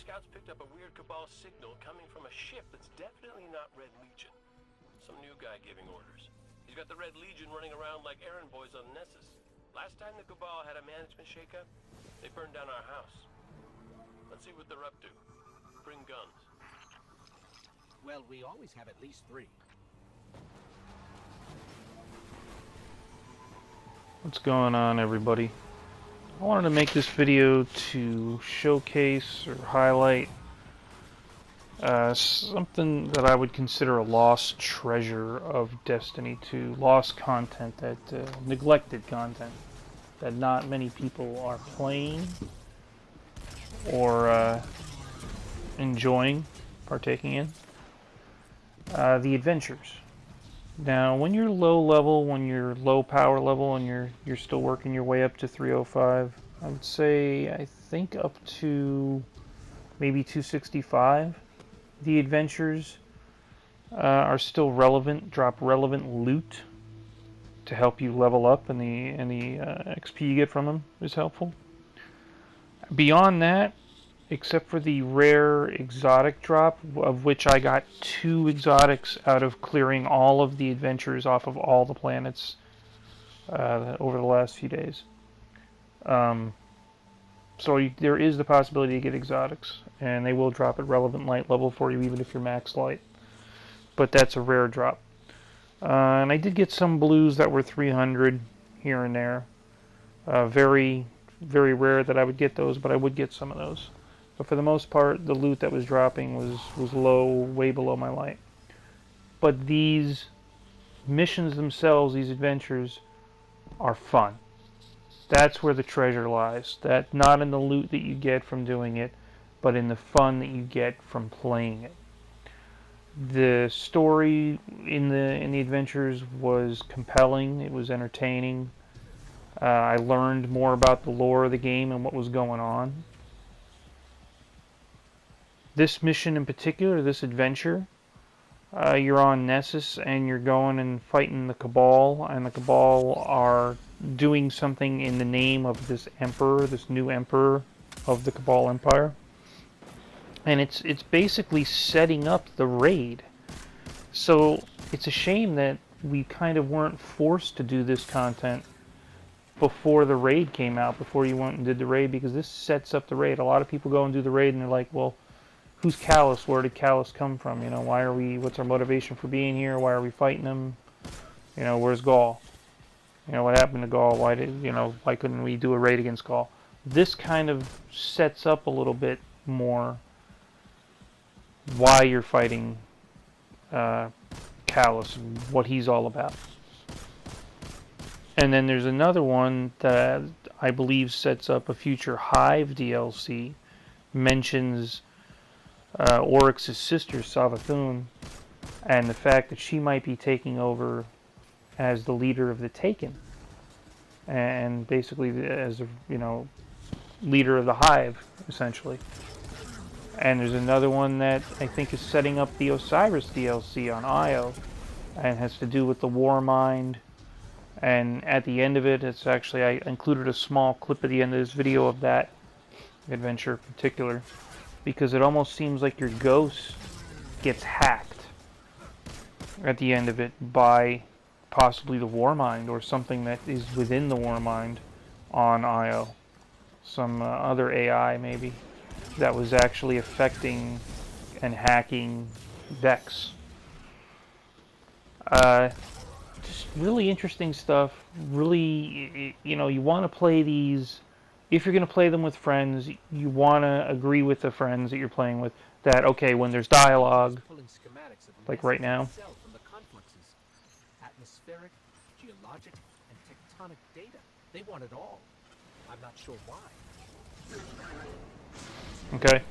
scouts picked up a weird Cabal signal coming from a ship that's definitely not Red Legion. Some new guy giving orders. He's got the Red Legion running around like errand boys on Nessus. Last time the Cabal had a management shakeup, they burned down our house. Let's see what they're up to. Bring guns. Well, we always have at least 3. What's going on, everybody? I wanted to make this video to showcase or highlight something that I would consider a lost treasure of Destiny 2. Lost content, that neglected content that not many people are playing or enjoying, partaking in. The adventures. Now, when you're low level, when you're low power level, and you're still working your way up to 305, I would say I think up to maybe 265, the adventures are still relevant. Drop relevant loot to help you level up, and the XP you get from them is helpful. Beyond that, except for the rare exotic drop, of which I got 2 exotics out of clearing all of the adventures off of all the planets over the last few days. So there is the possibility to get exotics, and they will drop at relevant light level for you even if you're max light. But that's a rare drop. And I did get some blues that were 300 here and there. Very, very rare that I would get those, but I would get some of those. But for the most part, the loot that was dropping was low, way below my light. But these missions themselves, these adventures, are fun. That's where the treasure lies. That not in the loot that you get from doing it, but in the fun that you get from playing it. The story in the adventures was compelling. It was entertaining. I learned more about the lore of the game and what was going on. This mission in particular, this adventure, you're on Nessus and you're going and fighting the Cabal, and the Cabal are doing something in the name of this emperor, this new emperor of the Cabal Empire. And it's basically setting up the raid. So it's a shame that we kind of weren't forced to do this content before the raid came out, before you went and did the raid, because this sets up the raid. A lot of people go and do the raid and they're like, well, who's Callus? Where did Callus come from? You know, what's our motivation for being here? Why are we fighting him? You know, where's Gaul? You know, what happened to Gaul? Why couldn't we do a raid against Gaul? This kind of sets up a little bit more why you're fighting Callus and what he's all about. And then there's another one that I believe sets up a future Hive DLC, mentions Oryx's sister, Savathun, and the fact that she might be taking over as the leader of the Taken, and basically as a, leader of the Hive, essentially. And there's another one that I think is setting up the Osiris DLC on Io, and has to do with the War Mind. And at the end of it, it's actually, I included a small clip at the end of this video of that adventure in particular, because it almost seems like your ghost gets hacked at the end of it by possibly the Warmind or something that is within the Warmind on Io. Some other AI maybe that was actually affecting and hacking Vex. Just really interesting stuff. Really, you want to play these. If you're going to play them with friends, you want to agree with the friends that you're playing with that, okay, when there's dialogue, like right now, atmospheric, geologic, and tectonic data. They want it all. I'm not sure why. okay,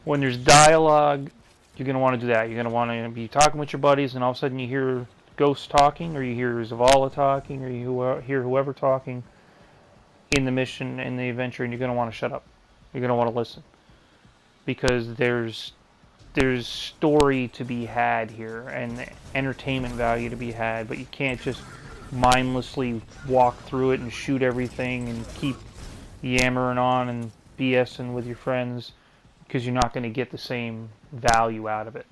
when there's dialogue, you're going to want to do that. You're going to want to be talking with your buddies, and all of a sudden you hear Ghost talking, or you hear Zavala talking, or you hear whoever talking in the mission, in the adventure, and you're going to want to shut up. You're going to want to listen. Because there's story to be had here, and entertainment value to be had, but you can't just mindlessly walk through it and shoot everything and keep yammering on and BSing with your friends because you're not going to get the same value out of it.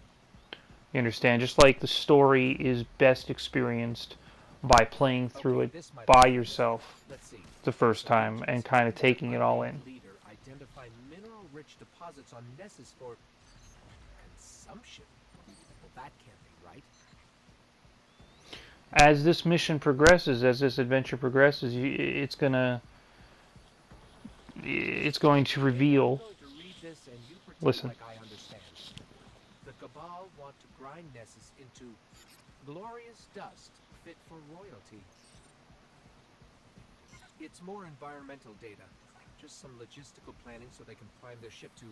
You understand? Just like the story is best experienced by playing through it by yourself the first time and kind of taking it all in. Identify mineral-rich deposits on Nessus for consumption. Well, that can't be right. As this mission progresses, as this adventure progresses, it's going to reveal. Listen. Like I understand. The Cabal want to grind Nessus into glorious dust fit for royalty. It's more environmental data. Just some logistical planning so they can prime their ship to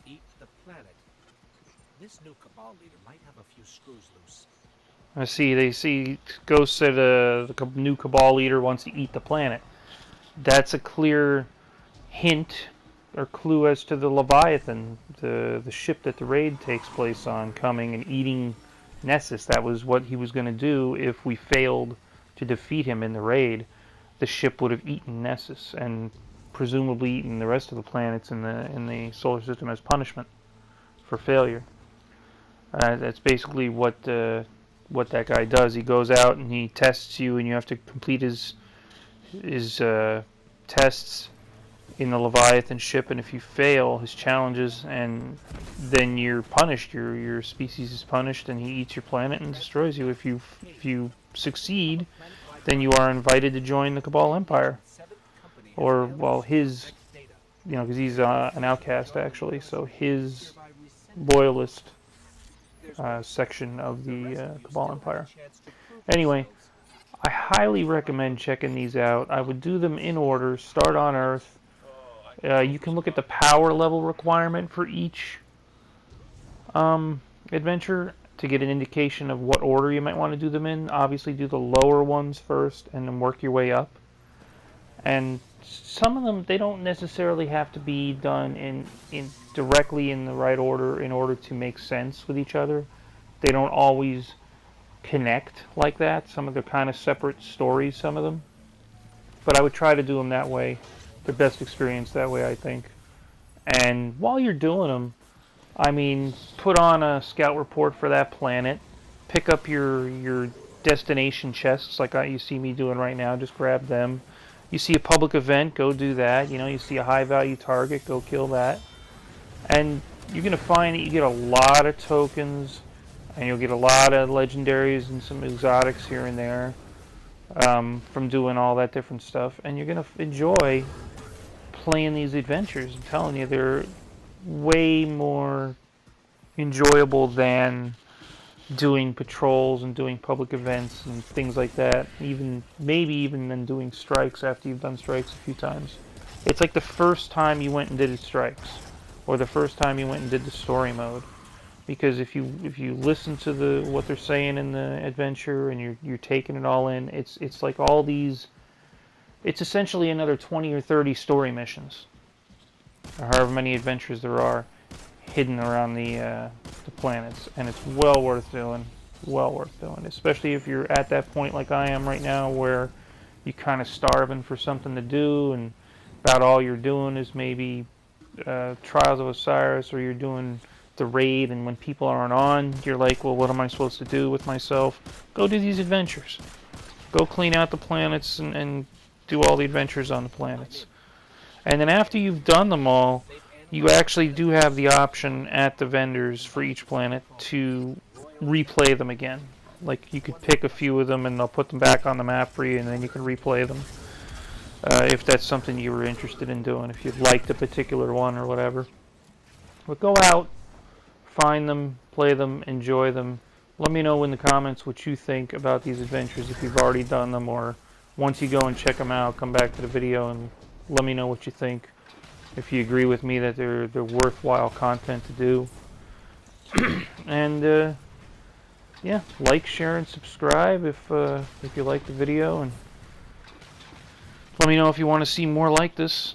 eat the planet. This new Cabal leader might have a few screws loose. I see. They see Ghost said the new Cabal leader wants to eat the planet. That's a clear hint or clue as to the Leviathan, the ship that the raid takes place on, coming and eating Nessus. That was what he was going to do if we failed to defeat him in the raid. The ship would have eaten Nessus and presumably eaten the rest of the planets in the solar system as punishment for failure. That's basically what that guy does. He goes out and he tests you, and you have to complete his tests in the Leviathan ship, and if you fail his challenges, and then you're punished, your species is punished, and he eats your planet and destroys you. If you succeed, then you are invited to join the Cabal Empire, or well, his, because he's an outcast actually, so his loyalist section of the Cabal Empire. Anyway, I highly recommend checking these out. I would do them in order. Start on Earth. You can look at the power level requirement for each adventure to get an indication of what order you might want to do them in. Obviously, do the lower ones first and then work your way up. And some of them, they don't necessarily have to be done in directly in the right order in order to make sense with each other. They don't always connect like that. Some of them are kind of separate stories, some of them. But I would try to do them that way. The best experience that way, I think. And while you're doing them, I mean, put on a scout report for that planet. Pick up your destination chests like you see me doing right now. Just grab them. You see a public event, go do that. You see a high value target, go kill that. And you're going to find that you get a lot of tokens, and you'll get a lot of legendaries and some exotics here and there from doing all that different stuff. And you're going to enjoy playing these adventures. I'm telling you, they're way more enjoyable than doing patrols and doing public events and things like that. Maybe even than doing strikes after you've done strikes a few times. It's like the first time you went and did strikes, or the first time you went and did the story mode. Because if you listen to what they're saying in the adventure and you're taking it all in, it's like all these. It's essentially another 20 or 30 story missions, or however many adventures there are, hidden around the planets, and it's well worth doing. Well worth doing, especially if you're at that point like I am right now, where you're kind of starving for something to do, and about all you're doing is maybe Trials of Osiris, or you're doing the raid, and when people aren't on, you're like, well, what am I supposed to do with myself? Go do these adventures. Go clean out the planets and do all the adventures on the planets. And then after you've done them all, you actually do have the option at the vendors for each planet to replay them again. Like, you could pick a few of them and they'll put them back on the map for you, and then you can replay them. If that's something you were interested in doing, if you liked a particular one or whatever. But go out, find them, play them, enjoy them. Let me know in the comments what you think about these adventures, if you've already done them, or once you go and check them out, come back to the video and let me know what you think. If you agree with me that they're worthwhile content to do. And yeah, like, share, and subscribe if you like the video, and let me know if you want to see more like this.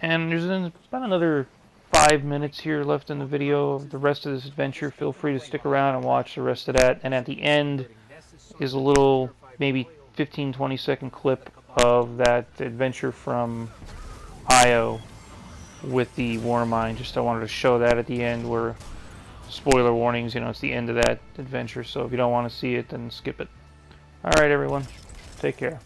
And there's about another 5 minutes here left in the video of the rest of this adventure. Feel free to stick around and watch the rest of that. And at the end is a little, maybe 15-20 second clip of that adventure from Io, with the war mine. Just I wanted to show that at the end, where spoiler warnings, it's the end of that adventure. So if you don't want to see it, then skip it. All right, everyone, take care.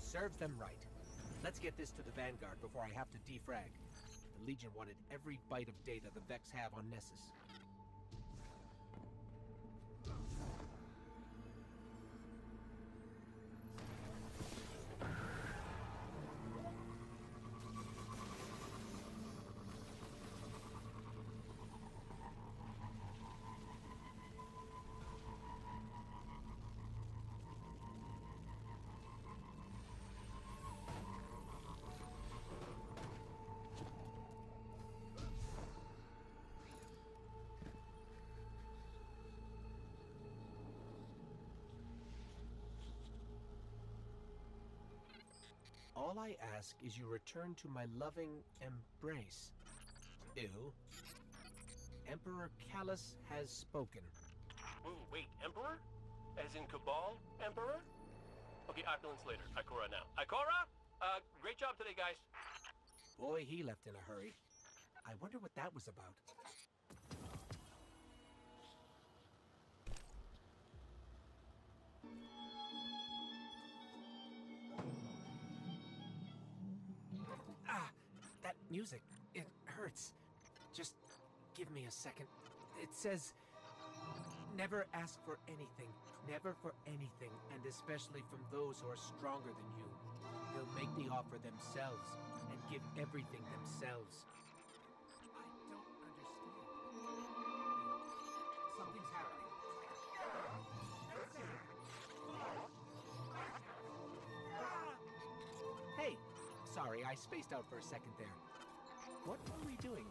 Serves them right. Let's get this to the Vanguard before I have to defrag. The Legion wanted every byte of data the Vex have on Nessus. All I ask is you return to my loving embrace. Ew. Emperor Callus has spoken. Ooh, wait, Emperor? As in Cabal Emperor? Okay, opulence later. Ikora now. Ikora? Great job today, guys. Boy, he left in a hurry. I wonder what that was about. Ah, that music. It hurts. Just give me a second. It says, never ask for anything. Never for anything, and especially from those who are stronger than you. They'll make the offer themselves and give everything themselves. I don't understand. Something's happening. Hey, sorry, I spaced out for a second there. What were we doing?